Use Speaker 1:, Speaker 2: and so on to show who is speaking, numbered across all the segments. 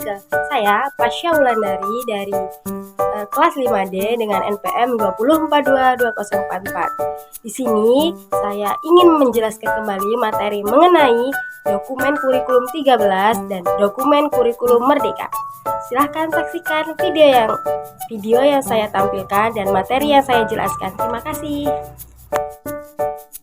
Speaker 1: ke saya, Pasya Wulandari dari kelas 5D dengan NPM 204220444. Di sini saya ingin menjelaskan kembali materi mengenai dokumen kurikulum 13 dan dokumen kurikulum merdeka. Silahkan saksikan video yang saya tampilkan dan materi yang saya jelaskan. Terima kasih.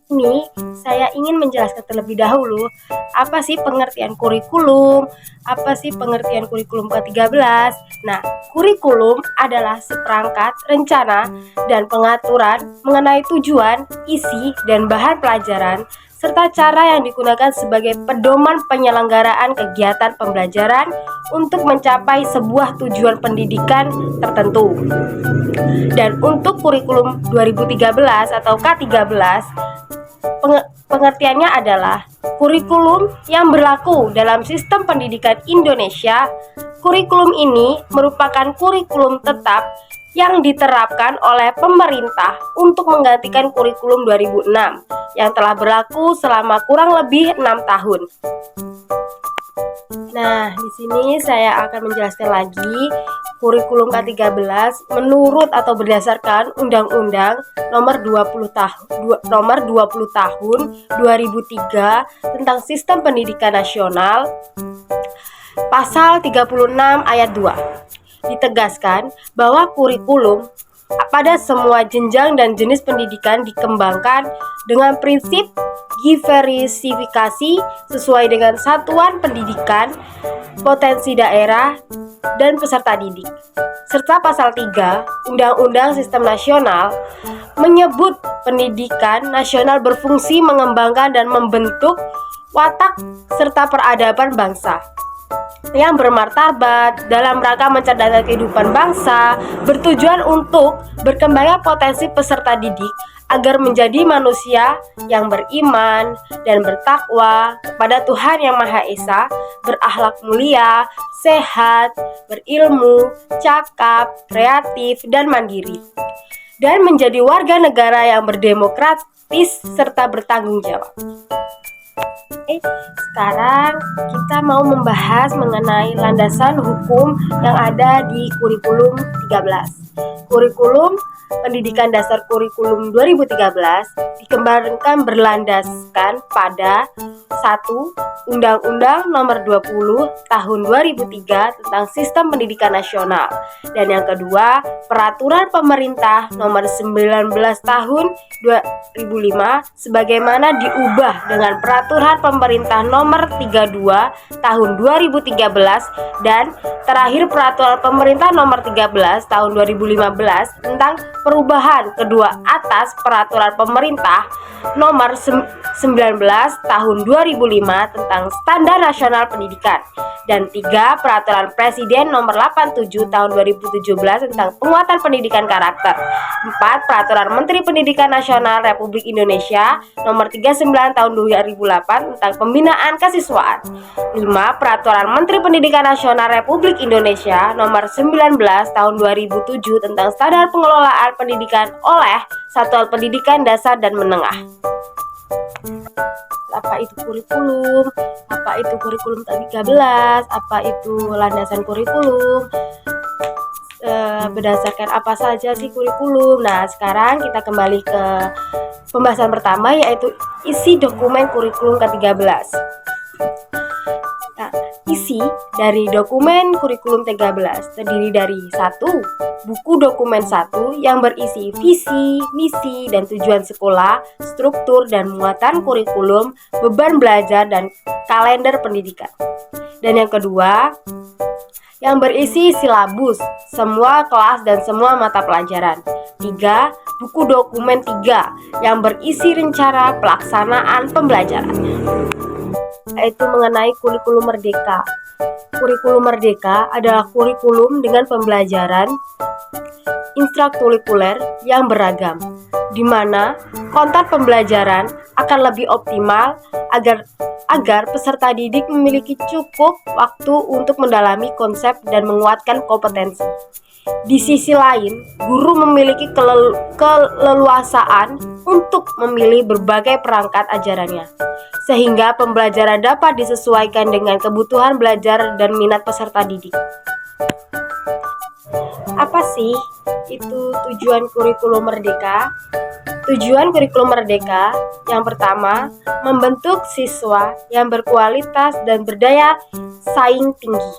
Speaker 1: Ini saya ingin menjelaskan terlebih dahulu apa sih pengertian kurikulum, apa sih pengertian kurikulum ke-13. Nah, kurikulum adalah seperangkat rencana dan pengaturan mengenai tujuan, isi, dan bahan pelajaran serta cara yang digunakan sebagai pedoman penyelenggaraan kegiatan pembelajaran untuk mencapai sebuah tujuan pendidikan tertentu. Dan untuk kurikulum 2013 atau K13, pengertiannya adalah kurikulum yang berlaku dalam sistem pendidikan Indonesia. Kurikulum ini merupakan kurikulum tetap yang diterapkan oleh pemerintah untuk menggantikan kurikulum 2006 yang telah berlaku selama kurang lebih 6 tahun. Nah, di sini saya akan menjelaskan lagi kurikulum K13 menurut atau berdasarkan Undang-Undang Nomor 20 Tahun 2003 tentang Sistem Pendidikan Nasional. Pasal 36 ayat 2 ditegaskan bahwa kurikulum pada semua jenjang dan jenis pendidikan dikembangkan dengan prinsip diversifikasi sesuai dengan satuan pendidikan, potensi daerah, dan peserta didik. Serta pasal 3 Undang-Undang Sistem Nasional menyebut pendidikan nasional berfungsi mengembangkan dan membentuk watak serta peradaban bangsa yang bermartabat dalam rangka mencerdaskan kehidupan bangsa, bertujuan untuk berkembangnya potensi peserta didik agar menjadi manusia yang beriman dan bertakwa kepada Tuhan Yang Maha Esa, berakhlak mulia, sehat, berilmu, cakap, kreatif, dan mandiri, dan menjadi warga negara yang berdemokratis serta bertanggung jawab. Sekarang kita mau membahas mengenai landasan hukum yang ada di kurikulum 13. Kurikulum Pendidikan Dasar Kurikulum 2013 dikembangkan berlandaskan pada 1. Undang-Undang Nomor 20 Tahun 2003 tentang Sistem Pendidikan Nasional, dan yang kedua Peraturan Pemerintah Nomor 19 Tahun 2005 sebagaimana diubah dengan Peraturan Pemerintah Nomor 32 Tahun 2013, dan terakhir Peraturan Pemerintah Nomor 13 Tahun 2015 tentang perubahan kedua atas Peraturan Pemerintah Nomor 19 Tahun 2005 tentang Standar Nasional Pendidikan, dan 3. Peraturan Presiden Nomor 87 Tahun 2017 tentang penguatan pendidikan karakter. 4. Peraturan Menteri Pendidikan Nasional Republik Indonesia Nomor 39 Tahun 2008 tentang pembinaan kesiswaan. 5. Peraturan Menteri Pendidikan Nasional Republik Indonesia Nomor 19 Tahun 2007 tentang standar pengelolaan pendidikan oleh satuan pendidikan dasar dan menengah. Apa itu kurikulum? Apa itu kurikulum 13? Apa itu landasan kurikulum? Berdasarkan apa saja sih kurikulum? Nah, sekarang kita kembali ke pembahasan pertama, yaitu isi dokumen kurikulum ke-13. Nah, isi dari dokumen kurikulum 13 terdiri dari 1. Buku dokumen 1 yang berisi visi, misi, dan tujuan sekolah, struktur dan muatan kurikulum, beban belajar, dan kalender pendidikan. Dan yang kedua, yang berisi silabus, semua kelas dan semua mata pelajaran. 3. Buku dokumen 3 yang berisi rencana pelaksanaan pembelajaran, yaitu mengenai kurikulum merdeka. Kurikulum merdeka adalah kurikulum dengan pembelajaran instrukturikuler yang beragam, di mana konten pembelajaran akan lebih optimal agar peserta didik memiliki cukup waktu untuk mendalami konsep dan menguatkan kompetensi. Di sisi lain, guru memiliki keleluasaan untuk memilih berbagai perangkat ajarannya, sehingga pembelajaran dapat disesuaikan dengan kebutuhan belajar dan minat peserta didik. Apa sih itu tujuan kurikulum merdeka? Tujuan kurikulum merdeka yang pertama, membentuk siswa yang berkualitas dan berdaya saing tinggi.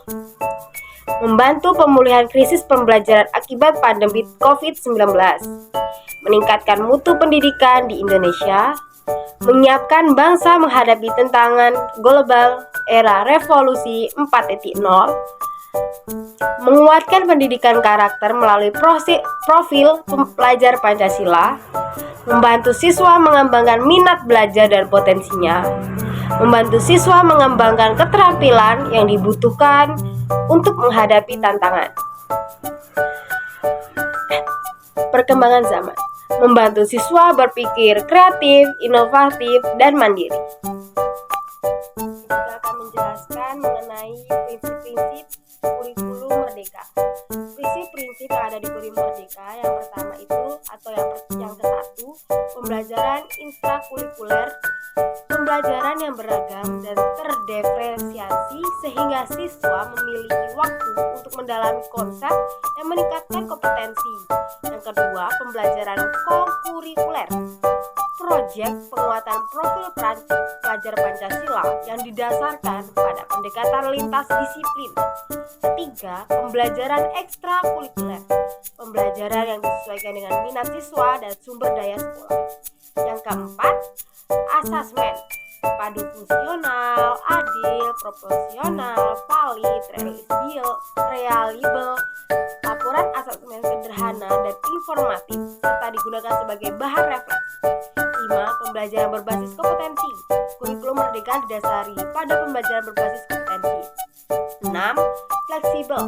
Speaker 1: Membantu pemulihan krisis pembelajaran akibat pandemi COVID-19. Meningkatkan mutu pendidikan di Indonesia. Menyiapkan bangsa menghadapi tantangan global era revolusi 4.0. Menguatkan pendidikan karakter melalui profil pelajar Pancasila. Membantu siswa mengembangkan minat belajar dan potensinya. Membantu siswa mengembangkan keterampilan yang dibutuhkan untuk menghadapi tantangan. Perkembangan zaman membantu siswa berpikir kreatif, inovatif, dan mandiri. Kita akan menjelaskan mengenai prinsip-prinsip kurikulum merdeka. Prinsip-prinsip yang ada di kurikulum merdeka yang pertama itu atau yang ke-1, pembelajaran intrakurikuler, pembelajaran yang beragam dan terdiferensiasi sehingga siswa memiliki waktu untuk mendalami konsep yang meningkatkan kompetensi. Yang kedua, pembelajaran kokurikuler, proyek penguatan profil pelajar Pancasila yang didasarkan pada pendekatan lintas disiplin. Ketiga, pembelajaran ekstrakurikuler, pembelajaran yang disesuaikan dengan minat siswa dan sumber daya sekolah. Yang keempat, asesmen, padu fungsional, adil, proporsional, valid, reliable, laporan asesmen sederhana dan informatif, serta digunakan sebagai bahan refleksi. 5. Pembelajaran berbasis kompetensi. Kurikulum merdeka didasari pada pembelajaran berbasis kompetensi. 6. Fleksibel.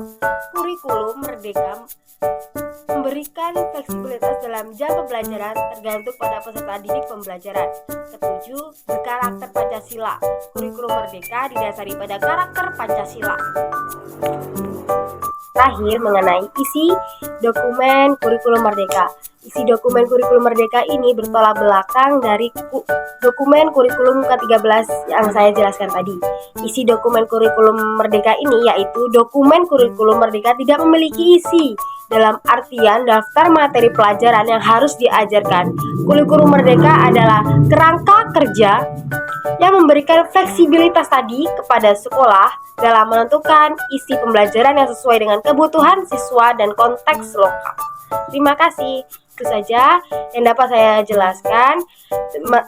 Speaker 1: Kurikulum merdeka memberikan fleksibilitas dalam jam pembelajaran tergantung pada peserta didik pembelajaran. Ketujuh, berkarakter Pancasila. Kurikulum merdeka didasari pada karakter Pancasila. Terakhir, mengenai isi dokumen kurikulum merdeka. Isi dokumen kurikulum merdeka ini bertolak belakang dari dokumen kurikulum ke-13 yang saya jelaskan tadi. Isi dokumen kurikulum merdeka ini yaitu dokumen kurikulum merdeka tidak memiliki isi dalam artian daftar materi pelajaran yang harus diajarkan. Kurikulum merdeka adalah kerangka kerja yang memberikan fleksibilitas tadi kepada sekolah dalam menentukan isi pembelajaran yang sesuai dengan kebutuhan siswa dan konteks lokal. Terima kasih. Itu saja yang dapat saya jelaskan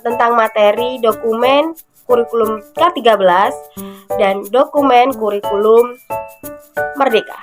Speaker 1: tentang materi dokumen kurikulum K13 dan dokumen kurikulum merdeka.